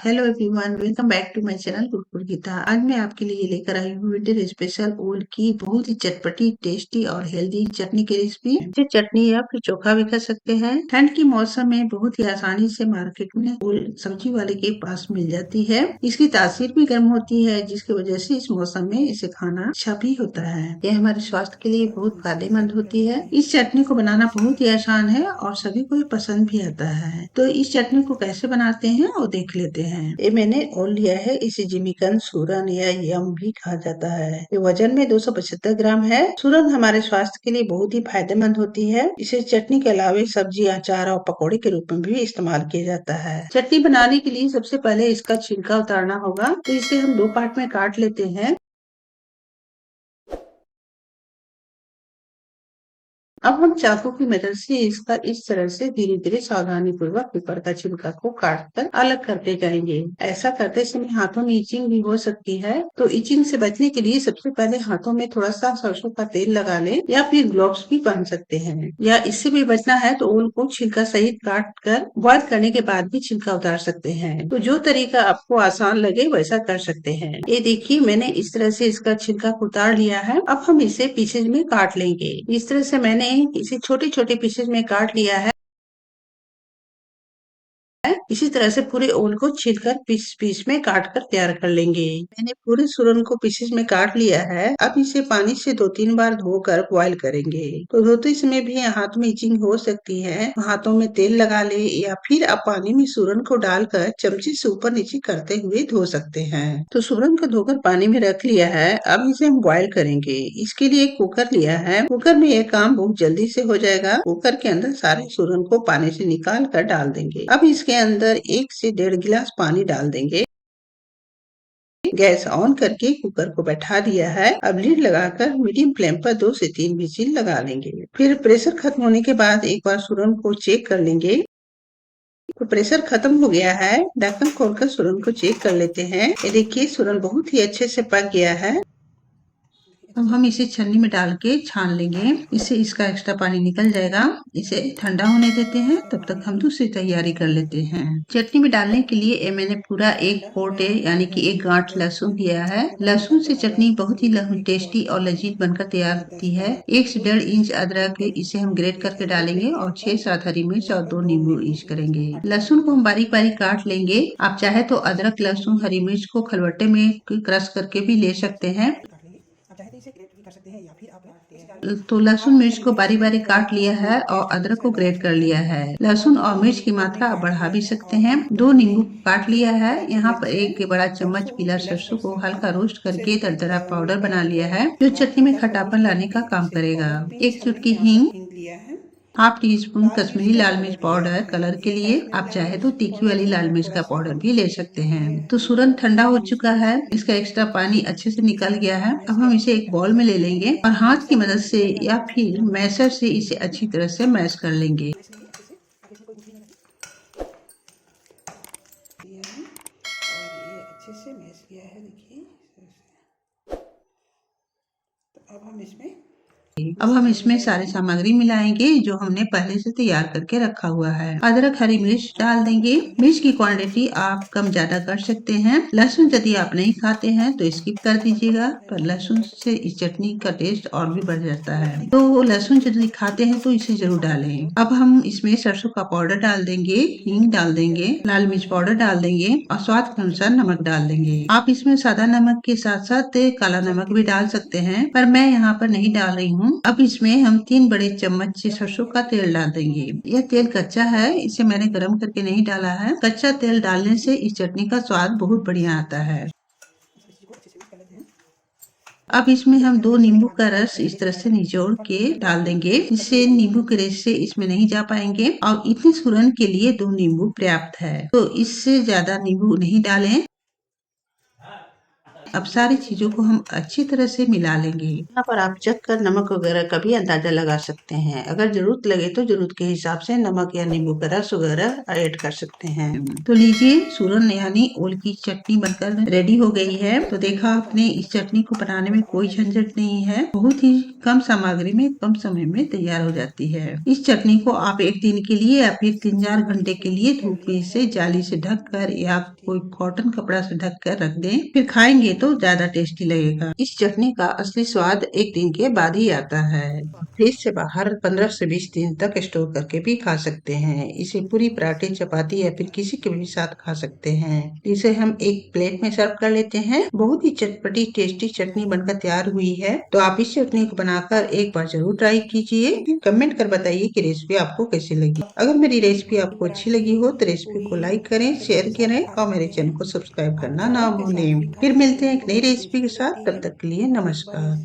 Hello everyone, welcome back to my channel Kurkur Geeta. आज मैं आपके लिए लेकर आई हूँ विंटर स्पेशल ओल की बहुत ही चटपटी, टेस्टी और हेल्दी चटनी की रेसिपी। ये चटनी या फिर चोखा भी कर सकते हैं। ठंड के मौसम में बहुत ही आसानी से मार्केट में ओल सब्जी वाले के पास मिल जाती है। इसकी तासीर भी गर्म होती है, जिसकी वजह से इस मौसम में इसे खाना अच्छा भी होता है। यह हमारे स्वास्थ्य के लिए बहुत फायदेमंद होती है। इस चटनी को बनाना बहुत ही आसान है और सभी को पसंद भी आता है। तो इस चटनी को कैसे बनाते हैं वो देख लेते हैं। ये मैंने ओल लिया है। इसे जिमीकंद, सूरन या यम भी कहा जाता है। ये वजन में 275 ग्राम है। सूरन हमारे स्वास्थ्य के लिए बहुत ही फायदेमंद होती है। इसे चटनी के अलावा सब्जी, अचार और पकौड़े के रूप में भी इस्तेमाल किया जाता है। चटनी बनाने के लिए सबसे पहले इसका छिलका उतारना होगा, तो इसे हम 2 पार्ट में काट लेते हैं। अब हम चाकू की मदद से इसका इस तरह से धीरे धीरे सावधानी पूर्वक ऊपर का छिलका को काट कर अलग करते जाएंगे। ऐसा करते समय हाथों में इचिंग भी हो सकती है, तो इचिंग से बचने के लिए सबसे पहले हाथों में थोड़ा सा सरसों का तेल लगा लें या फिर ग्लोव्स भी पहन सकते हैं। या इससे भी बचना है तो ओल को छिलका सहित काट कर बॉयल करने के बाद भी छिलका उतार सकते हैं। तो जो तरीका आपको आसान लगे वैसा कर सकते हैं। ये देखिए, मैंने इस तरह से इसका छिलका उतार लिया है। अब हम इसे पीसेज में काट लेंगे। इस तरह से मैंने इसे छोटे छोटे पीसेज में काट लिया है। इसी तरह से पूरे ओल को छीलकर पीस पीस में काट कर तैयार कर लेंगे। मैंने पूरे सूरन को पीसेस में काट लिया है। अब इसे पानी से 2-3 बार धोकर बॉईल करेंगे। तो धोते समय भी हाथ में इचिंग हो सकती है, हाथों में तेल लगा ले या फिर आप पानी में सूरन को डालकर चमचे से ऊपर नीचे करते हुए धो सकते हैं। तो सूरन को धोकर पानी में रख लिया है। अब इसे हम बॉईल करेंगे। इसके लिए एक कुकर लिया है। कुकर में यह काम बहुत जल्दी से हो जाएगा। कुकर के अंदर सारे सूरन को पानी से निकाल कर डाल देंगे। अब इसके अंदर 1 से 1.5 गिलास पानी डाल देंगे। गैस ऑन करके कुकर को बैठा दिया है। अब लीड लगाकर मीडियम फ्लेम पर 2 से 3 विजिल लगा लेंगे। फिर प्रेशर खत्म होने के बाद एक बार सूरन को चेक कर लेंगे। तो प्रेशर खत्म हो गया है। ढक्कन खोलकर सूरन को चेक कर लेते हैं। ये देखिए, सूरन बहुत ही अच्छे से पक गया है। अब हम इसे छन्नी में डाल के छान लेंगे। इससे इसका एक्स्ट्रा पानी निकल जाएगा। इसे ठंडा होने देते हैं। तब तक हम दूसरी तैयारी कर लेते हैं। चटनी में डालने के लिए ये मैंने पूरा 1 पोटे यानी कि 1 गांठ लहसुन लिया है। लहसुन से चटनी बहुत ही टेस्टी और लजीज बनकर तैयार होती है। 1 से 1.5 इंच अदरक, इसे हम ग्रेट करके डालेंगे और 6-7 हरी मिर्च और 2 नींबू यूज करेंगे। लहसुन को हम बारीक बारीक काट लेंगे। आप चाहे तो अदरक, लहसुन, हरी मिर्च को खलबट्टे में क्रश करके भी ले सकते हैं। चाहे तो इसे ग्रेट भी कर सकते हैं या फिर आप तो लहसुन मिर्च को बारी बारी काट लिया है और अदरक को ग्रेट कर लिया है। लहसुन और मिर्च की मात्रा आप बढ़ा भी सकते हैं। 2 नींबू काट लिया है। यहाँ पर 1 बड़ा चम्मच पीला सरसों को हल्का रोस्ट करके दरदरा पाउडर बना लिया है, जो चटनी में खटापन लाने का काम करेगा। 1 चुटकी हींग लिया है। हाफ टी स्पून कश्मीरी लाल मिर्च पाउडर कलर के लिए। आप चाहे तो तीखी वाली लाल मिर्च का पाउडर भी ले सकते हैं। तो सूरन ठंडा हो चुका है। इसका एक्स्ट्रा पानी अच्छे से निकल गया है। अब हम इसे एक बाउल में ले लेंगे और हाथ की मदद से या फिर मैशर से इसे अच्छी तरह से मैश कर लेंगे। अब हम इसमें सारे सामग्री मिलाएंगे जो हमने पहले से तैयार करके रखा हुआ है। अदरक, हरी मिर्च डाल देंगे। मिर्च की क्वांटिटी आप कम ज्यादा कर सकते हैं। लहसुन यदि आप नहीं खाते हैं तो स्किप कर दीजिएगा, पर लहसुन से इस चटनी का टेस्ट और भी बढ़ जाता है। तो लहसुन यदि खाते हैं तो इसे जरूर डालें। अब हम इसमें सरसों का पाउडर डाल देंगे, हींग डाल देंगे, लाल मिर्च पाउडर डाल देंगे और स्वाद के अनुसार नमक डाल देंगे। आप इसमें सादा नमक के साथ साथ काला नमक भी डाल सकते हैं, पर मैं यहाँ पर नहीं डाल रही हूँ। अब इसमें हम 3 बड़े चम्मच से सरसों का तेल डाल देंगे। यह तेल कच्चा है, इसे मैंने गरम करके नहीं डाला है। कच्चा तेल डालने से इस चटनी का स्वाद बहुत बढ़िया आता है। अब इसमें हम 2 नींबू का रस इस तरह से निचोड़ के डाल देंगे, जिससे नींबू के रस से इसमें नहीं जा पाएंगे और इतने सूरन के लिए 2 नींबू पर्याप्त है। तो इससे ज्यादा नींबू नहीं डालें। अब सारी चीजों को हम अच्छी तरह से मिला लेंगे। यहाँ पर आप चख कर नमक वगैरह का भी अंदाजा लगा सकते हैं। अगर जरूरत लगे तो जरूरत के हिसाब से नमक या नींबू का रस वगैरह ऐड कर सकते हैं। तो लीजिए, सूरन यानी ओल की चटनी बनकर रेडी हो गई है। तो देखा आपने, इस चटनी को बनाने में कोई झंझट नहीं है, बहुत ही कम सामग्री में कम समय में तैयार हो जाती है। इस चटनी को आप एक दिन के लिए या फिर 3-4 घंटे के लिए धूप में से जाली से ढककर या कोई कॉटन कपड़ा से ढक कर रख दें, फिर खाएंगे तो ज्यादा टेस्टी लगेगा। इस चटनी का असली स्वाद एक दिन के बाद ही आता है। फ्रिज से बाहर 15 से 20 दिन तक स्टोर करके भी खा सकते हैं। इसे पूरी पराठे, चपाती या फिर किसी के भी साथ खा सकते हैं। इसे हम एक प्लेट में सर्व कर लेते हैं। बहुत ही चटपटी टेस्टी चटनी बनकर तैयार हुई है। तो आप इस चटनी को बनाकर एक बार जरूर ट्राई कीजिए। कमेंट कर बताइए कि रेसिपी आपको कैसी लगी। अगर मेरी रेसिपी आपको अच्छी लगी हो तो रेसिपी को लाइक करें, शेयर करें और मेरे चैनल को सब्सक्राइब करना ना भूलें। फिर मिलते हैं एक नई रेसिपी के साथ। तब तक के लिए नमस्कार।